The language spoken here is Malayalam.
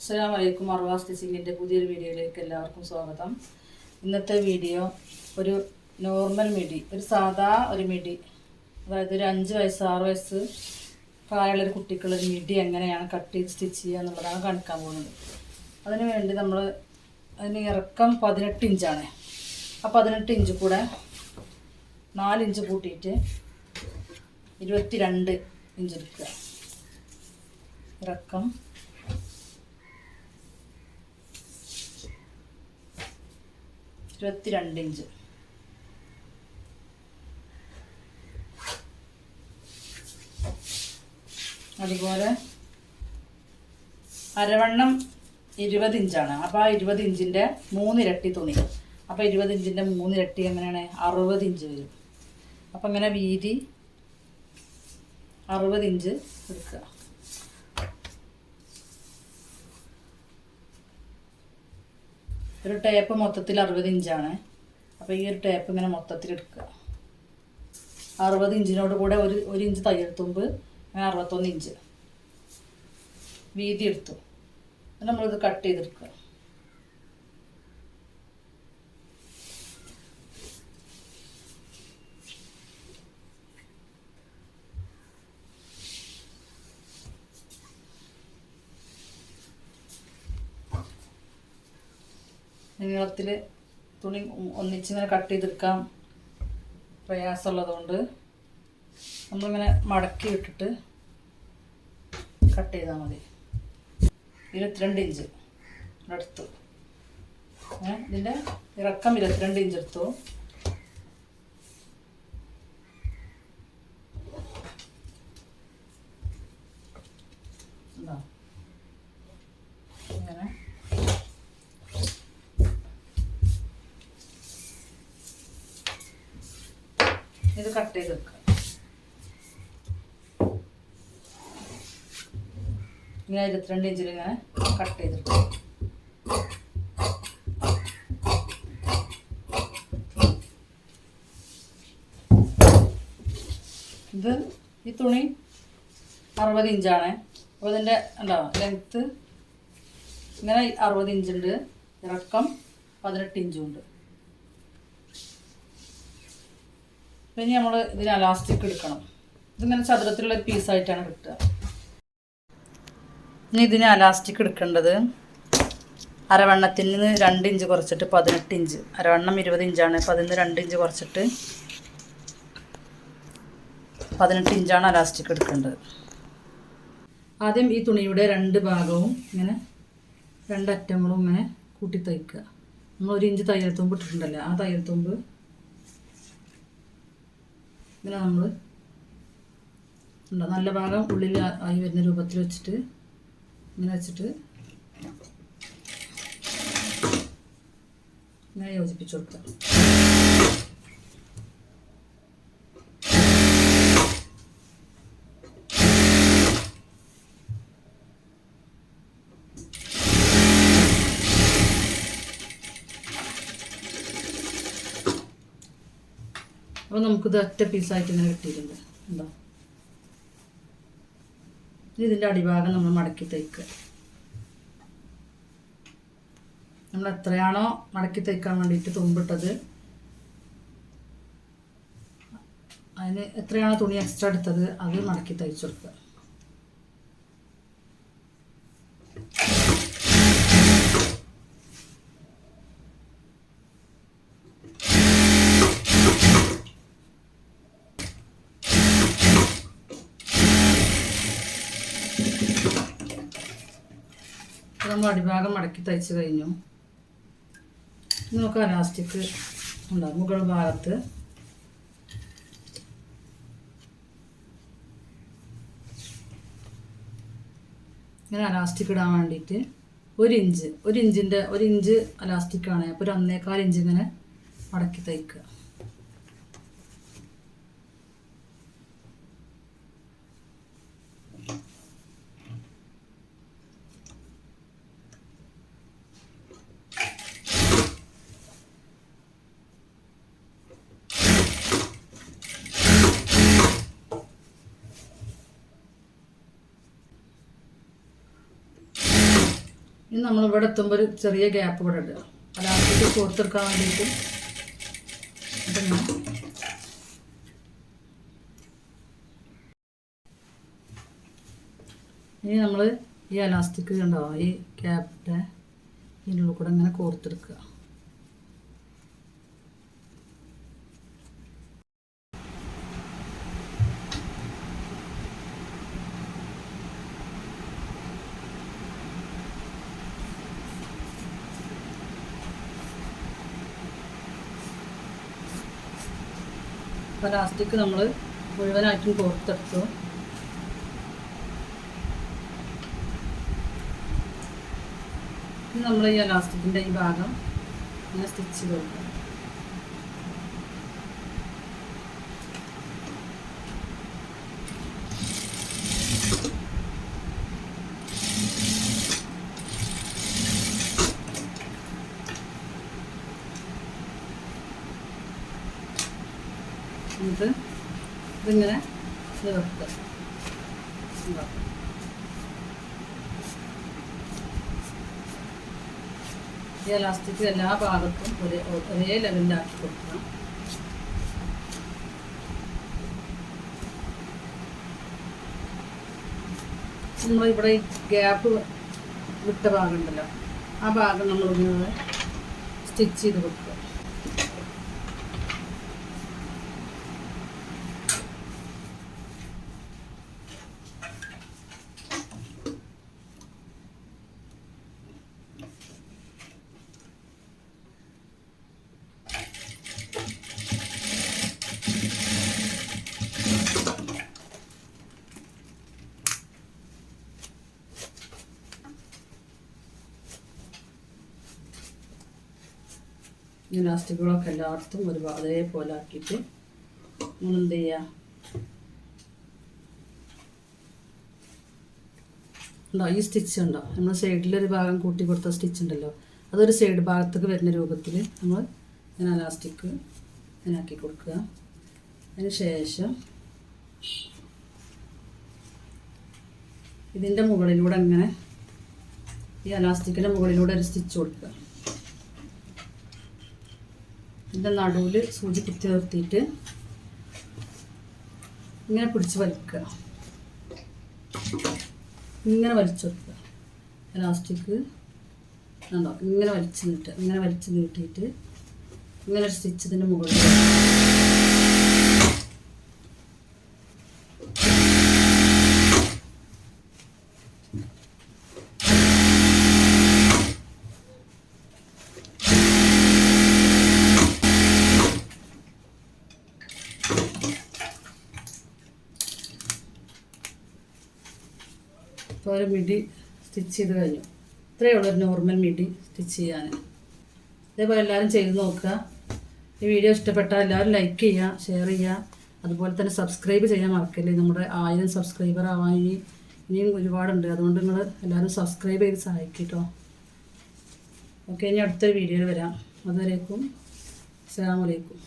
അസ്സലാമു അലൈക്കും. അർവാ സ്റ്റിച്ചിങ്ങിൻ്റെ പുതിയൊരു വീഡിയോയിലേക്ക് എല്ലാവർക്കും സ്വാഗതം. ഇന്നത്തെ വീഡിയോ ഒരു നോർമൽ മിഡി, ഒരു സാധാ ഒരു മിഡി, അതായത് ഒരു 5 വയസ്സ് 6 വയസ്സ് പ്രായമുള്ളൊരു കുട്ടിക്കുള്ളൊരു മിഡി എങ്ങനെയാണ് കട്ട് ചെയ്ത് സ്റ്റിച്ച് ചെയ്യുക എന്നുള്ളതാണ് കാണിക്കാൻ പോകുന്നത്. അതിന് വേണ്ടി അതിന് ഇറക്കം 18 ഇഞ്ചാണ്. ആ 18 ഇഞ്ച് കൂടെ 4 ഇഞ്ച് കൂട്ടിയിട്ട് 22 ഇഞ്ച് എടുക്കുക. ഇറക്കം 22 ഇഞ്ച്. അതുപോലെ അരവണ്ണം 20 ഇഞ്ചാണ്. അപ്പോൾ ആ 20 ഇഞ്ചിൻ്റെ 3 ഇരട്ടി തുണി. അപ്പോൾ 20 ഇഞ്ചിൻ്റെ 3 ഇരട്ടി എങ്ങനെയാണ് 60 ഇഞ്ച് വരും. അപ്പം ഇങ്ങനെ വീതി 60 ഇഞ്ച് എടുക്കുക. ഒരു ടേപ്പ് മൊത്തത്തിൽ 60 ഇഞ്ചാണ്. അപ്പോൾ ഈ ഒരു ടേപ്പ് ഇങ്ങനെ മൊത്തത്തിൽ എടുക്കുക. 60 ഇഞ്ചിനോട് കൂടെ ഒരു ഇഞ്ച് തയ്യൽ തുമ്പ്, അങ്ങനെ 61 ഇഞ്ച് വീതി എടുത്തു. നമ്മളിത് കട്ട് ചെയ്തെടുക്കുക. നീളത്തിൽ തുണി ഒന്നിച്ചിങ്ങനെ കട്ട് ചെയ്തെടുക്കാൻ പ്രയാസമുള്ളതുകൊണ്ട് നമ്മളിങ്ങനെ മടക്കി ഇട്ടിട്ട് കട്ട് ചെയ്താൽ മതി. 22 ഇഞ്ച് എടുത്തു. ഇതിൻ്റെ ഇറക്കം 22 ഇഞ്ച് എടുത്തു. ഇങ്ങനെ ഇത് കട്ട് ചെയ്ത് വെക്കുക. ഇങ്ങനെ 22 ഇഞ്ചിൽ ഇങ്ങനെ കട്ട് ചെയ്തെടുക്കുക. ഈ തുണി 60 ഇഞ്ചാണ്. അപ്പോൾ ഇതിൻ്റെ ലെങ്ത്ത് ഇങ്ങനെ 60 ഇഞ്ചുണ്ട്. ഇറക്കം 18 ഇഞ്ചും ഉണ്ട്. ഇനി നമ്മൾ ഇതിന് അലാസ്റ്റിക് എടുക്കണം. ഇതിങ്ങനെ ചതുരത്തിലുള്ളൊരു പീസായിട്ടാണ് കിട്ടുക. ഇനി ഇതിന് അലാസ്റ്റിക് എടുക്കേണ്ടത് അരവണ്ണത്തിൽ നിന്ന് 2 ഇഞ്ച് കുറച്ചിട്ട് 18 ഇഞ്ച്. അരവണ്ണം 20 ഇഞ്ചാണ്. അപ്പോൾ അതിൽ നിന്ന് 2 ഇഞ്ച് കുറച്ചിട്ട് 18 ഇഞ്ചാണ് അലാസ്റ്റിക് എടുക്കേണ്ടത്. ആദ്യം ഈ തുണിയുടെ 2 ഭാഗവും ഇങ്ങനെ 2 അറ്റങ്ങളും ഇങ്ങനെ കൂട്ടി തയ്ക്കുക. നമ്മൾ 1 ഇഞ്ച് തയ്യൽ തുമ്പ് ഇട്ടിട്ടുണ്ടല്ലോ, ആ തയ്യൽ തുമ്പ് ഇങ്ങനെ നമ്മൾ നല്ല ഭാഗം ഉള്ളിൽ ആയി വരുന്ന രൂപത്തിൽ വെച്ചിട്ട് ഇങ്ങനെ വെച്ചിട്ട് ഇങ്ങനെ യോജിപ്പിച്ചു കൊടുക്കുക. അപ്പോൾ നമുക്കിത് ഒറ്റ പീസായിട്ട് ഇങ്ങനെ കിട്ടിയിട്ടുണ്ട്. എന്താ ഇതിൻ്റെ അടിഭാഗം നമ്മൾ മടക്കി തയ്ക്കുക. നമ്മൾ എത്രയാണോ മടക്കി തയ്ക്കാൻ വേണ്ടിയിട്ട് തുമ്പിട്ടത്, അതിന് എത്രയാണോ തുണി എക്സ്ട്രാ എടുത്തത് അത് മടക്കി തയ്ച്ചു കൊടുക്കുക. നമ്മൾ അടിഭാഗം മടക്കി തയ്ച്ച് കഴിഞ്ഞു. നമുക്ക് അലാസ്റ്റിക് ഉണ്ടാകും. മുകൾ ഭാഗത്ത് ഇങ്ങനെ അലാസ്റ്റിക് ഇടാൻ വേണ്ടിയിട്ട് 1 ഇഞ്ച് അലാസ്റ്റിക്കാണ്. അപ്പോൾ ഒരു 1.25 ഇഞ്ച് ഇങ്ങനെ മടക്കി തയ്ക്കുക. ഇനി നമ്മളിവിടെ എത്തുമ്പോൾ ഒരു ചെറിയ ഗ്യാപ്പ് ഇവിടെ ഇടുക. അലാസ്റ്റിക് കോർത്തെടുക്കാൻ വേണ്ടിയിട്ട് ഇനി നമ്മൾ ഈ അലാസ്റ്റിക് ഉണ്ടാവും ഈ ഗ്യാപ്പിൻ്റെ ഇതിനുള്ളിൽ കൂടെ ഇങ്ങനെ കോർത്തെടുക്കുക. അപ്പോൾ ലാസ്റ്റിക്ക് നമ്മൾ മുഴുവനായിട്ടും കോർത്തെടുത്തു. ഇനി നമ്മൾ ഈ ലാസ്റ്റിക്കിൻ്റെ ഈ ഭാഗം ഇങ്ങനെ സ്റ്റിച്ച് ചെയ്ത് കൊടുക്കുക. എന്നിട്ട് ഇതിങ്ങനെ വെക്കുക. ഈ എലാസ്റ്റിക് എല്ലാ ഭാഗത്തും ഒരേ ലെവലിലാക്കി കൊടുക്കണം. നമ്മളിവിടെ ഈ ഗ്യാപ്പ് വിട്ട ഭാഗം ഉണ്ടല്ലോ, ആ ഭാഗം നമ്മളിങ്ങനെ സ്റ്റിച്ച് ചെയ്ത് കൊടുക്കുക. ഈ ലാസ്റ്റിക്കുകളൊക്കെ എല്ലായിടത്തും അതേപോലെ ആക്കിയിട്ട് നമ്മൾ എന്ത് ചെയ്യുക, ഉണ്ടോ ഈ സ്റ്റിച്ച് ഉണ്ടോ, നമ്മൾ സൈഡിലൊരു ഭാഗം കൂട്ടി കൊടുത്ത സ്റ്റിച്ച് ഉണ്ടല്ലോ, അതൊരു സൈഡ് ഭാഗത്തേക്ക് വരുന്ന രൂപത്തിൽ നമ്മൾ ഇങ്ങനെ ലാസ്റ്റിക്ക് ഇങ്ങനെ ആക്കി കൊടുക്കുക. അതിന് ശേഷം ഇതിൻ്റെ മുകളിലൂടെ ഇങ്ങനെ ഈ അലാസ്റ്റിക്കിൻ്റെ മുകളിലൂടെ ഒരു സ്റ്റിച്ച് കൊടുക്കുക. ഇതിൻ്റെ നടുവിൽ സൂചി കുത്തി നിർത്തിയിട്ട് ഇങ്ങനെ പിടിച്ച് വലിക്കുക, ഇങ്ങനെ വലിച്ചു കൊടുക്കുക. എലാസ്റ്റിക് ഉണ്ടോ ഇങ്ങനെ വലിച്ച് നീട്ടിയിട്ട് ഇങ്ങനെ ഒരു സ്റ്റിച്ച് ഇതിൻ്റെ മുകളിൽ ഇപ്പോൾ ഒരു മിഡി സ്റ്റിച്ച് ചെയ്ത് കഴിഞ്ഞു. ഇത്രയേ ഉള്ളൂ ഒരു നോർമൽ മിഡി സ്റ്റിച്ച് ചെയ്യാൻ. ഇതേപോലെ എല്ലാവരും ചെയ്ത് നോക്കുക. ഈ വീഡിയോ ഇഷ്ടപ്പെട്ടാൽ എല്ലാവരും ലൈക്ക് ചെയ്യുക, ഷെയർ ചെയ്യുക, അതുപോലെ തന്നെ സബ്സ്ക്രൈബ് ചെയ്യാൻ മറക്കല്ലേ. നമ്മുടെ 1000 സബ്സ്ക്രൈബർ ആവാൻ ഇനിയും ഒരുപാടുണ്ട്. അതുകൊണ്ട് നിങ്ങൾ എല്ലാവരും സബ്സ്ക്രൈബ് ചെയ്ത് സഹായിക്കും കേട്ടോ. ഓക്കെ, ഇനി അടുത്തൊരു വീഡിയോയിൽ വരാം. അതുവരേക്കും അസ്സലാമു അലൈക്കും.